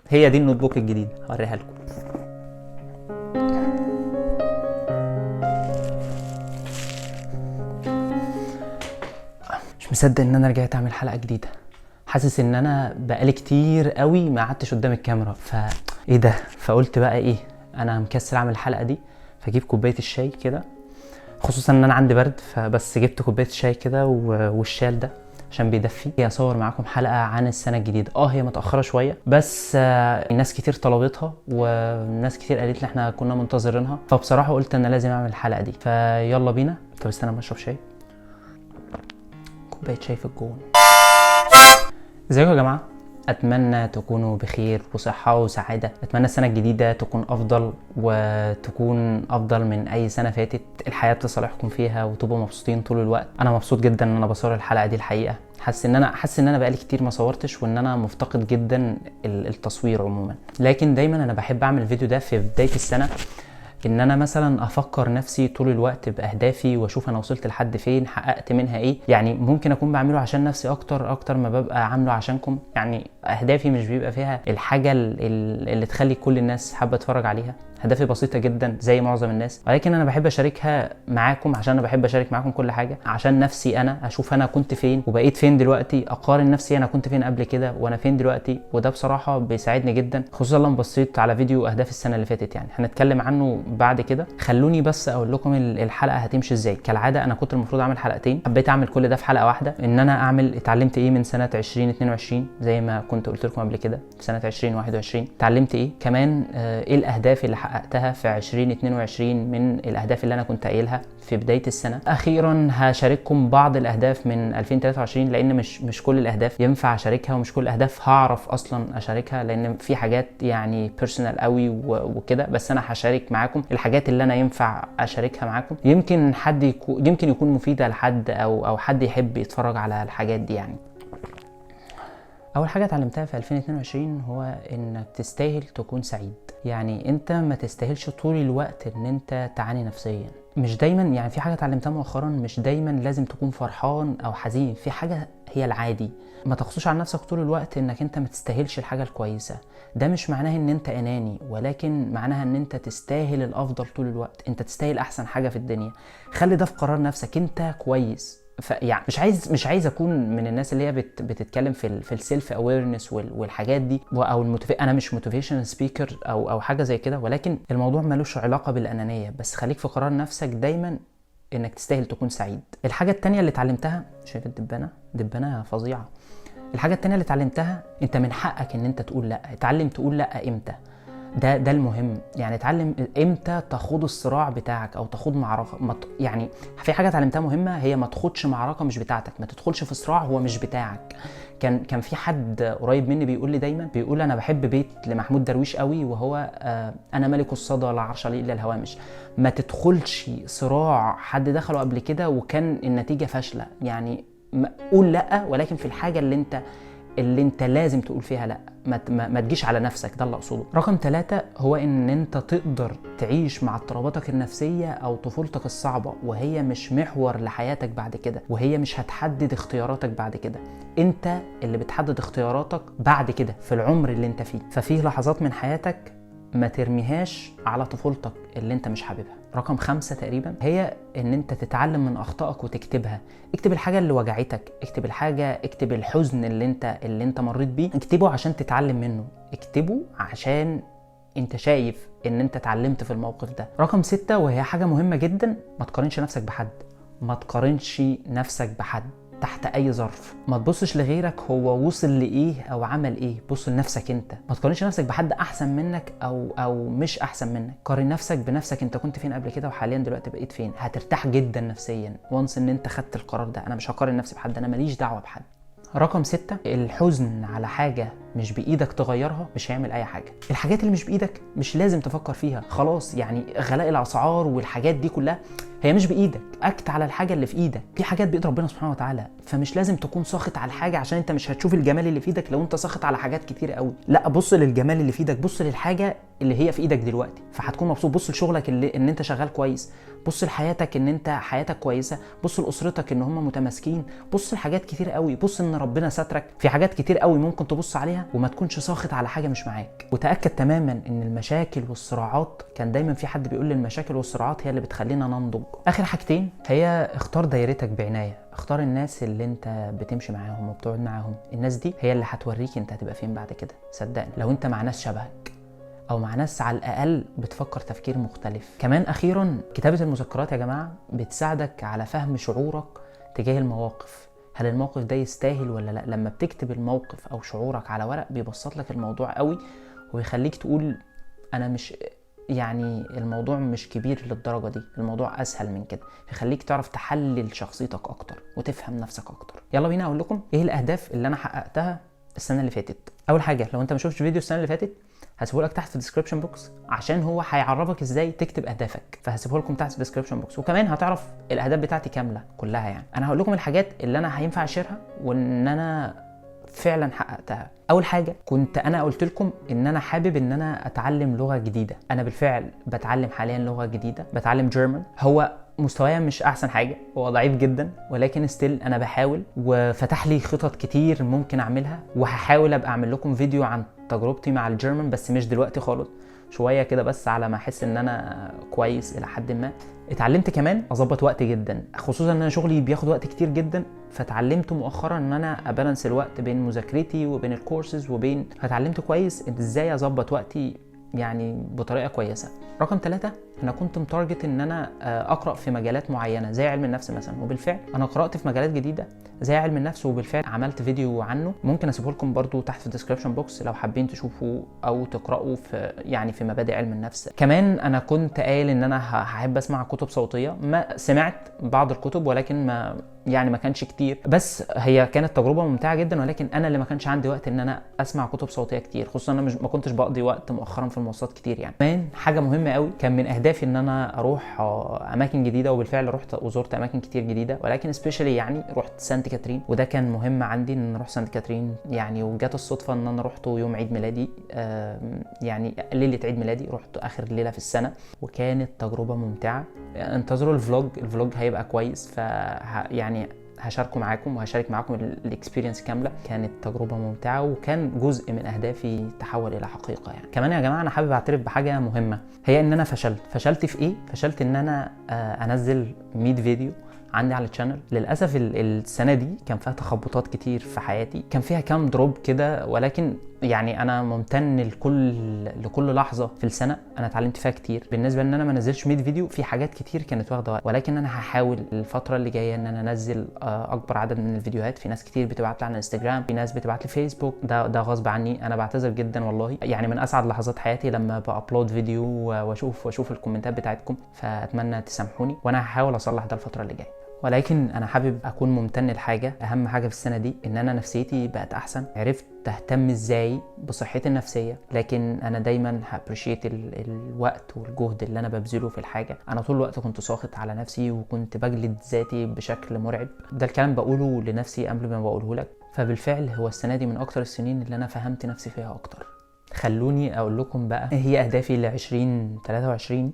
هي دي النوت بوك الجديده هوريها لكم. مش مصدق ان انا رجعت اعمل حلقه جديده. حاسس ان انا بقالي كتير قوي ما قعدتش قدام الكاميرا، ايه ده؟ فقلت بقى ايه، انا مكسل اعمل الحلقه دي، فجيب كوبايه الشاي كده، خصوصا ان انا عندي برد، فبس جبت كوبايه الشاي كده والشال ده عشان بيدفي. اصور معاكم حلقه عن السنه الجديده. هي متاخره شويه، بس ناس كتير طلبتها وناس كتير قالت لي احنا كنا منتظرينها، فبصراحه قلت انا لازم اعمل الحلقه دي، فيلا بينا. طب استنى ما اشرب شاي، كوبايه شاي في الجون. ازيكم يا جماعه؟ اتمنى تكونوا بخير وصحه وسعاده. اتمنى السنه الجديده تكون افضل وتكون افضل من اي سنه فاتت، الحياه تصالحكم فيها وتبقوا مبسوطين طول الوقت. انا مبسوط جدا ان انا بصور الحلقه دي الحقيقه. حاسس ان انا بقالي كتير ما صورتش، وان انا مفتقد جدا التصوير عموما. لكن دايما انا بحب اعمل الفيديو ده في بدايه السنه، ان انا مثلا افكر نفسي طول الوقت باهدافي واشوف انا وصلت لحد فين، حققت منها ايه. يعني ممكن اكون بعمله عشان نفسي اكتر ما ببقى عامله عشانكم. يعني اهدافي مش بيبقى فيها الحاجه اللي تخلي كل الناس حابه تتفرج عليها. اهدافي بسيطه جدا زي معظم الناس، ولكن انا بحب اشاركها معاكم عشان انا بحب اشارك معاكم كل حاجه، عشان نفسي انا اشوف انا كنت فين وبقيت فين دلوقتي، اقارن نفسي انا كنت فين قبل كده وانا فين دلوقتي. وده بصراحه بيساعدني جدا، خصوصا لما بصيت على فيديو اهداف السنه اللي فاتت. يعني هنتكلم عنه بعد كده. خلوني بس اقول لكم الحلقه هتمشي ازاي. كالعاده انا كنت المفروض اعمل حلقتين، حبيت اعمل كل ده في حلقه واحده. ان انا اعمل اتعلمت ايه من سنه 2022 زي ما كنت قلت لكم قبل كده، في سنه 2021 اتعلمت ايه كمان، ايه الاهداف اللي حققتها في 2022 من الاهداف اللي انا كنت قايلها في بدايه السنه. اخيرا هشارككم بعض الاهداف من 2023، لان مش كل الاهداف ينفع اشاركها، ومش كل الاهداف هعرف اصلا اشاركها، لان في حاجات يعني بيرسونال قوي وكده. بس انا هشارك معاكم الحاجات اللي انا ينفع اشاركها معاكم. يمكن يمكن يكون مفيده لحد او حد يحب يتفرج على الحاجات دي. يعني اول حاجه اتعلمتها في 2022 هو انك تستاهل تكون سعيد. يعني انت ما تستاهلش طول الوقت ان انت تعاني نفسيا. مش دايما، يعني في حاجه اتعلمتها مؤخرا، مش دايما لازم تكون فرحان او حزين، في حاجه هي العادي. ما تقصوش على نفسك طول الوقت انك انت ما تستاهلش الحاجه الكويسه. ده مش معناه ان انت اناني، ولكن معناها ان انت تستاهل الافضل طول الوقت. انت تستاهل احسن حاجه في الدنيا. خلي ده في قرار نفسك، انت كويس. يعني مش عايز اكون من الناس اللي هي بتتكلم في السيلف اويرنس والحاجات دي، او انا مش موتيفيشن سبيكر او حاجه زي كده، ولكن الموضوع ملوش علاقه بالانانيه. بس خليك في قرار نفسك دايما انك تستاهل تكون سعيد. الحاجه التانية اللي اتعلمتها، شايف دبانه فظيعه. الحاجه التانية اللي اتعلمتها، انت من حقك ان انت تقول لا. اتعلم تقول لا امتى. ده المهم. يعني اتعلم امتى تخوض الصراع بتاعك او تخوض معركه. يعني في حاجه اتعلمتها مهمه، هي ما تخوضش معركه مش بتاعتك، ما تدخلش في صراع هو مش بتاعك. كان في حد قريب مني بيقول لي دايما، بيقول انا بحب بيت لمحمود درويش قوي، وهو انا ملك الصدى لا عرش لي الا الهوامش. ما تدخلش صراع حد دخله قبل كده وكان النتيجه فاشله. يعني قول لا، ولكن في الحاجه اللي انت لازم تقول فيها لا. ما تجيش على نفسك. ده اللي اقصده. رقم 3 هو ان انت تقدر تعيش مع اضطراباتك النفسية او طفولتك الصعبة، وهي مش محور لحياتك بعد كده، وهي مش هتحدد اختياراتك بعد كده. انت اللي بتحدد اختياراتك بعد كده في العمر اللي انت فيه. ففيه لحظات من حياتك ما ترميهاش على طفولتك اللي انت مش حاببها. رقم 5 تقريبا هي ان انت تتعلم من اخطائك وتكتبها. اكتب الحاجه اللي وجعتك، اكتب الحزن اللي انت مريت بيه، اكتبه عشان تتعلم منه، اكتبه عشان انت شايف ان انت اتعلمت في الموقف ده. رقم 6 وهي حاجه مهمه جدا، ما تقارنش نفسك بحد. ما تقارنش نفسك بحد تحت اي ظرف. ما تبصش لغيرك هو وصل لايه او عمل ايه، بص لنفسك انت. ما تقارنش نفسك بحد احسن منك او مش احسن منك. قارن نفسك بنفسك، انت كنت فين قبل كده وحاليا دلوقتي بقيت فين. هترتاح جدا نفسيا وانس ان انت خدت القرار ده. انا مش هقارن نفسي بحد، انا ماليش دعوه بحد. رقم 6 الحزن على حاجة مش بإيدك تغيرها مش هيعمل أي حاجة. الحاجات اللي مش بإيدك مش لازم تفكر فيها خلاص. يعني غلاء الأسعار والحاجات دي كلها هي مش بإيدك. أكت على الحاجة اللي في إيدك. في حاجات بإيد ربنا سبحانه وتعالى، فمش لازم تكون ساخط على الحاجة عشان أنت مش هتشوف الجمال اللي في إيدك لو أنت ساخط على حاجات كتير قوي. لا، بص للجمال اللي في إيدك، بص للحاجة اللي هي في إيدك دلوقتي فهتكون مبسوط. بص لشغلك ان أنت شغال كويس، بص لحياتك ان انت حياتك كويسه، بص لاسرتك ان هم متماسكين، بص لحاجات كتير قوي، بص ان ربنا سترك في حاجات كتير قوي ممكن تبص عليها فيها وما تكونش ساخط على حاجه مش معاك. وتاكد تماما ان المشاكل والصراعات، كان دايما في حد بيقول لي المشاكل والصراعات هي اللي بتخلينا ننضج. اخر حاجتين هي اختار دايرتك بعنايه، اختار الناس اللي انت بتمشي معاهم وبتقعد معاهم. الناس دي هي اللي هتوريك انت هتبقى فين بعد كده. صدقني لو انت مع ناس شبهك او مع ناس على الاقل بتفكر تفكير مختلف. كمان اخيرا كتابه المذكرات يا جماعه بتساعدك على فهم شعورك تجاه المواقف. هل الموقف ده يستاهل ولا لا؟ لما بتكتب الموقف او شعورك على ورق بيبسط لك الموضوع قوي ويخليك تقول انا مش يعني الموضوع مش كبير للدرجه دي، الموضوع اسهل من كده. يخليك تعرف تحلل شخصيتك اكتر وتفهم نفسك اكتر. يلا بينا اقول لكم ايه الاهداف اللي انا حققتها السنه اللي فاتت. اول حاجه، لو انت ما شفتش فيديو السنه اللي فاتت هسيبه لك تحت في الديسكربشن بوكس، عشان هو هيعرفك ازاي تكتب اهدافك، فهسيبه لكم تحت في الديسكربشن بوكس. وكمان هتعرف الاهداف بتاعتي كامله كلها. يعني انا هقول لكم الحاجات اللي انا هينفع اشيرها وان انا فعلا حققتها. اول حاجه، كنت انا قلت لكم ان انا حابب ان انا اتعلم لغه جديده. انا بالفعل بتعلم حاليا لغه جديده، بتعلم جيرمان. هو مستوايا مش احسن حاجه، هو ضعيف جدا، ولكن ستيل انا بحاول، وفتح لي خطط كتير ممكن اعملها. وهحاول ابقى اعمل لكم فيديو عن تجربتي مع الجيرمان، بس مش دلوقتي خالص، شويه كده بس على ما احس ان انا كويس الى حد ما. اتعلمت كمان اظبط وقتي جدا، خصوصا ان انا شغلي بياخد وقت كتير جدا، فتعلمت مؤخرا ان انا ابالانس الوقت بين مذاكرتي وبين الكورسز فتعلمت كويس ازاي اظبط وقتي يعني بطريقه كويسه. رقم 3، انا كنت متارجت ان انا اقرا في مجالات معينه زي علم النفس مثلا، وبالفعل انا قرات في مجالات جديده زي علم النفس، وبالفعل عملت فيديو عنه، ممكن اسيبه لكم برده تحت في الديسكربشن بوكس لو حابين تشوفوا او تقراوا في يعني في مبادئ علم النفس. كمان انا كنت قايل ان انا هحب اسمع كتب صوتيه. ما سمعت بعض الكتب ولكن ما كانش كتير، بس هي كانت تجربه ممتعه جدا، ولكن انا اللي ما كانش عندي وقت ان انا اسمع كتب صوتيه كتير، خصوصا انا ما كنتش بقضي وقت مؤخرا في المواصلات كتير. يعني كمان حاجه مهمه قوي، كان من اهدافي ان انا اروح اماكن جديده، وبالفعل رحت وزرت اماكن كتير جديده، ولكن سبيشالي يعني رحت سانت كاترين، وده كان مهم عندي ان اروح سانت كاترين يعني. وجات الصدفه ان انا رحت يوم عيد ميلادي، يعني ليله عيد ميلادي، رحت اخر ليله في السنه، وكانت تجربه ممتعه. انتظروا الفلوج هيبقى كويس، يعني هشاركه معاكم وهشارك معاكم الاكسبيرينس كامله. كانت تجربه ممتعه، وكان جزء من اهدافي تحول الى حقيقه. يعني كمان يا جماعه انا حابب اعترف بحاجه مهمه، هي ان انا فشلت في ايه؟ فشلت ان انا انزل 100 فيديو عندي على الشانل. للاسف السنه دي كان فيها تخبطات كتير في حياتي، كان فيها كام دروب كده، ولكن يعني انا ممتن لكل لحظه في السنه انا اتعلمت فيها كتير. بالنسبه ان انا ما نزلتش 100 فيديو، في حاجات كتير كانت واخده وقت، ولكن انا هحاول الفتره اللي جايه ان انا انزل اكبر عدد من الفيديوهات. في ناس كتير بتبعت لي على انستجرام، في ناس بتبعت لي فيسبوك، ده غصب عني، انا بعتذر جدا والله. يعني من اسعد لحظات حياتي لما بابلود فيديو واشوف الكومنتات بتاعتكم، فاتمنى تسامحوني، وانا هحاول اصلح ده الفتره اللي جايه. ولكن انا حابب اكون ممتن لحاجه، اهم حاجه في السنه دي ان انا نفسيتي بقت احسن، عرفت اهتم ازاي بصحتي النفسيه. لكن انا دايما هابريشيت الوقت والجهد اللي انا ببذله في الحاجه. انا طول الوقت كنت ساخط على نفسي وكنت بجلد ذاتي بشكل مرعب، ده الكلام بقوله لنفسي قبل ما بقوله لك. فبالفعل هو السنه دي من اكتر السنين اللي انا فهمت نفسي فيها اكتر. خلوني اقول لكم بقى ايه هي اهدافي ل 2023.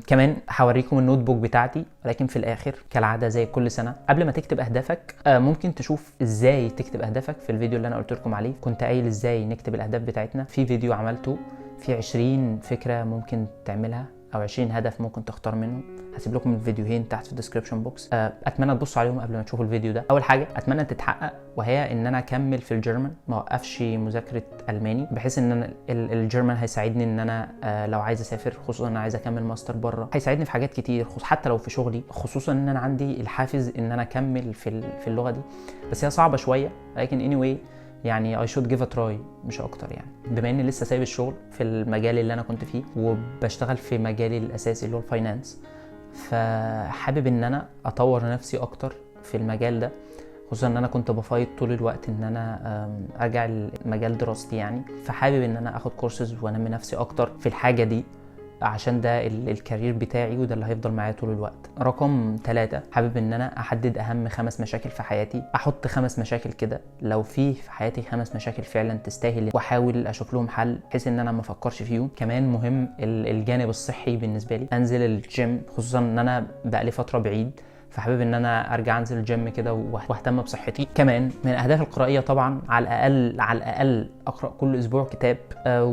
كمان هوريكم النوت بوك بتاعتي، ولكن في الاخر كالعاده زي كل سنه قبل ما تكتب اهدافك ممكن تشوف ازاي تكتب اهدافك في الفيديو اللي انا قلت لكم عليه. كنت قايل ازاي نكتب الاهداف بتاعتنا في فيديو عملته، في 20 فكره ممكن تعملها او 20 هدف ممكن تختار منهم. هسيب لكم الفيديوهين تحت في الديسكربشن بوكس، اتمنى تبصوا عليهم قبل ما تشوفوا الفيديو ده. اول حاجه اتمنى تتحقق، وهي ان انا اكمل في الجيرمان، ما اوقفش مذاكره الماني، بحيث ان انا الجيرمان هيساعدني ان انا لو عايز اسافر، خصوصا انا عايز اكمل ماستر بره، هيساعدني في حاجات كتير، حتى لو في شغلي، خصوصا ان انا عندي الحافز ان انا اكمل في اللغه دي. بس هي صعبه شويه، لكن anyway يعني I should give a try مش اكتر. يعني بما اني لسه سايب الشغل في المجال اللي انا كنت فيه وبشتغل في مجالي الاساسي اللي هو الفاينانس، فحابب ان انا اطور نفسي اكتر في المجال ده، خصوصا ان انا كنت بفايت طول الوقت ان انا ارجع لمجال دراستي يعني. فحابب ان انا اخد كورسز وانمي نفسي اكتر في الحاجه دي، عشان ده الكارير بتاعي وده اللي هيفضل معايا طول الوقت. رقم 3، حابب ان انا احدد اهم 5 مشاكل في حياتي، احط 5 مشاكل كده، لو في حياتي 5 مشاكل فعلا تستاهل، واحاول اشوف لهم حل بحيث ان انا ما افكرش فيهم. كمان مهم الجانب الصحي بالنسبه لي، انزل الجيم، خصوصا ان انا بقالي فتره بعيد، فحابب ان انا ارجع انزل الجيم كده واهتم بصحتي. كمان من الاهداف القرائيه طبعا على الاقل اقرا كل اسبوع كتاب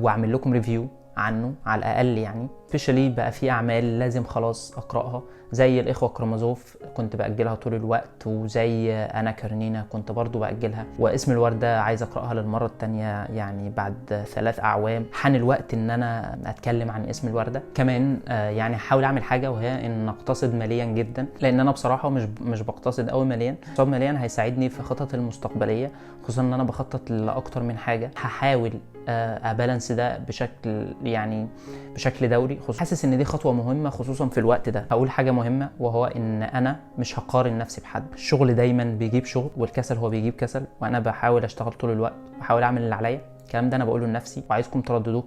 واعمل لكم ريفيو عنه على الاقل يعني. سبيشالي بقى في اعمال لازم خلاص اقراها، زي الاخوه كرامازوف كنت باجلها طول الوقت، وزي انا كارنينا كنت برضو باجلها، واسم الورده عايز اقراها للمره الثانيه يعني بعد 3 أعوام. حان الوقت ان انا اتكلم عن اسم الورده. كمان يعني هحاول اعمل حاجه، وهي ان اقتصد ماليا جدا، لان انا بصراحه مش بقتصد قوي ماليا. اقتصاد ماليا هيساعدني في خططي المستقبليه، خصوصا ان انا بخطط لاكتر من حاجه. هحاول ابالانس ده بشكل دوري. حاسس ان دي خطوه مهمه خصوصا في الوقت ده. هقول حاجه مهمه، وهو ان انا مش هقارن نفسي بحد. الشغل دايما بيجيب شغل، والكسل هو بيجيب كسل، وانا بحاول اشتغل طول الوقت، بحاول اعمل اللي عليا. الكلام ده انا بقوله لنفسي وعايزكم ترددوه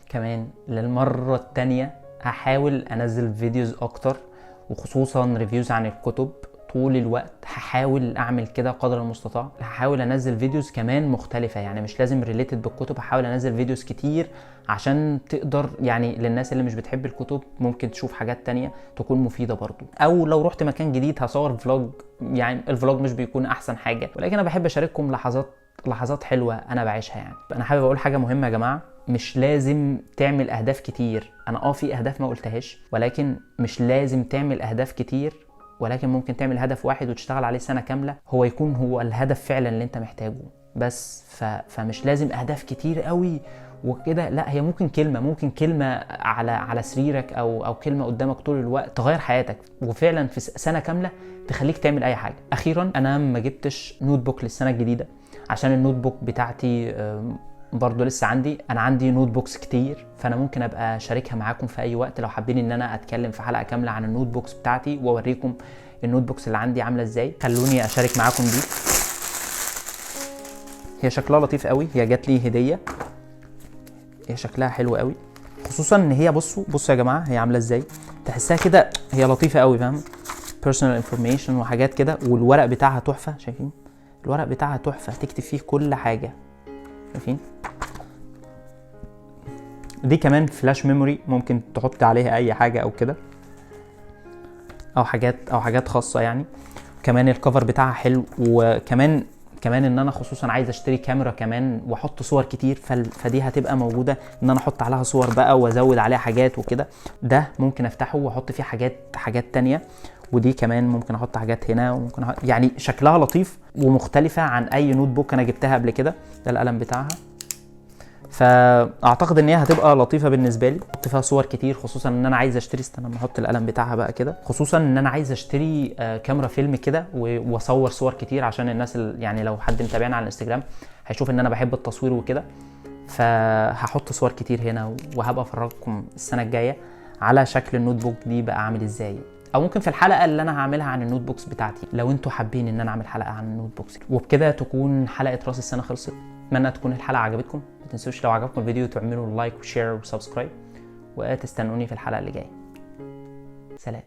كمان للمره الثانيه. هحاول انزل فيديوز اكتر، وخصوصا ريفيوز عن الكتب طول الوقت. هحاول اعمل كده قدر المستطاع. هحاول انزل فيديوز كمان مختلفه، يعني مش لازم ريليتد بالكتب. هحاول انزل فيديوز كتير عشان تقدر يعني للناس اللي مش بتحب الكتب ممكن تشوف حاجات تانية تكون مفيدة برضو. او لو رحت مكان جديد هصور فلوج. يعني الفلوج مش بيكون احسن حاجة، ولكن انا بحب اشارككم لحظات حلوة انا بعيشها. يعني انا حابب اقول حاجة مهمة يا جماعة، مش لازم تعمل اهداف كتير. انا في اهداف ما قلتهاش، ولكن مش لازم تعمل اهداف كتير، ولكن ممكن تعمل هدف واحد وتشتغل عليه سنة كاملة، يكون هو الهدف فعلا اللي انت محتاجه بس. فمش لازم اهداف كتير قوي وكده، لا، هي ممكن كلمة على سريرك او كلمة قدامك طول الوقت تغير حياتك، وفعلا في سنة كاملة تخليك تعمل اي حاجة. اخيرا انا ما جبتش نوت بوك للسنة الجديدة، عشان النوت بوك بتاعتي برضو لسه انا عندي نوت بوكس كتير، فانا ممكن ابقى شاركها معاكم في اي وقت لو حابين ان انا اتكلم في حلقة كاملة عن النوت بوكس بتاعتي واوريكم النوت بوكس اللي عندي عاملة ازاي. خلوني اشارك معاكم دي. هي شكلها لطيف قوي، هي جات لي هدية. هي شكلها حلو قوي، خصوصا ان هي بصوا يا جماعة هي عاملة ازاي. تحسها كده هي لطيفة قوي، فاهم؟ personal information وحاجات كده، والورق بتاعها تحفة. شايفين الورق بتاعها تحفة، تكتب فيه كل حاجة. شايفين دي كمان فلاش ميموري، ممكن تحط عليها اي حاجه او كده، او حاجات خاصه يعني. كمان الكفر بتاعها حلو، وكمان ان انا خصوصا عايز اشتري كاميرا كمان واحط صور كتير، فدي هتبقى موجوده ان انا احط عليها صور بقى وازود عليها حاجات وكده. ده ممكن افتحه واحط فيه حاجات تانية. ودي كمان ممكن احط حاجات هنا، وممكن يعني شكلها لطيف ومختلفه عن اي نوت بوك انا جبتها قبل كده. ده القلم بتاعها، فاعتقد ان هي هتبقى لطيفه بالنسبه لي. احط فيها صور كتير، خصوصا ان انا عايز اشتري، استنى لما احط القلم بتاعها بقى كده، خصوصا ان انا عايز اشتري كاميرا فيلم كده واصور صور كتير، عشان الناس يعني لو حد متابعنا على الانستجرام هيشوف ان انا بحب التصوير وكده. فهحط صور كتير هنا، وهبقى افرجكم السنه الجايه على شكل النوت بوك دي بقى عامل ازاي، او ممكن في الحلقه اللي انا هعملها عن النوت بوكس بتاعتي لو انتوا حابين ان انا اعمل حلقه عن النوت بوكس. وبكده تكون حلقه راس السنه خلصت. اتمنى تكون الحلقه عجبتكم. ما تنسوش لو عجبكم الفيديو تعملوا لايك وشير وسبسكرايب، وتستنوني في الحلقه اللي جايه. سلام.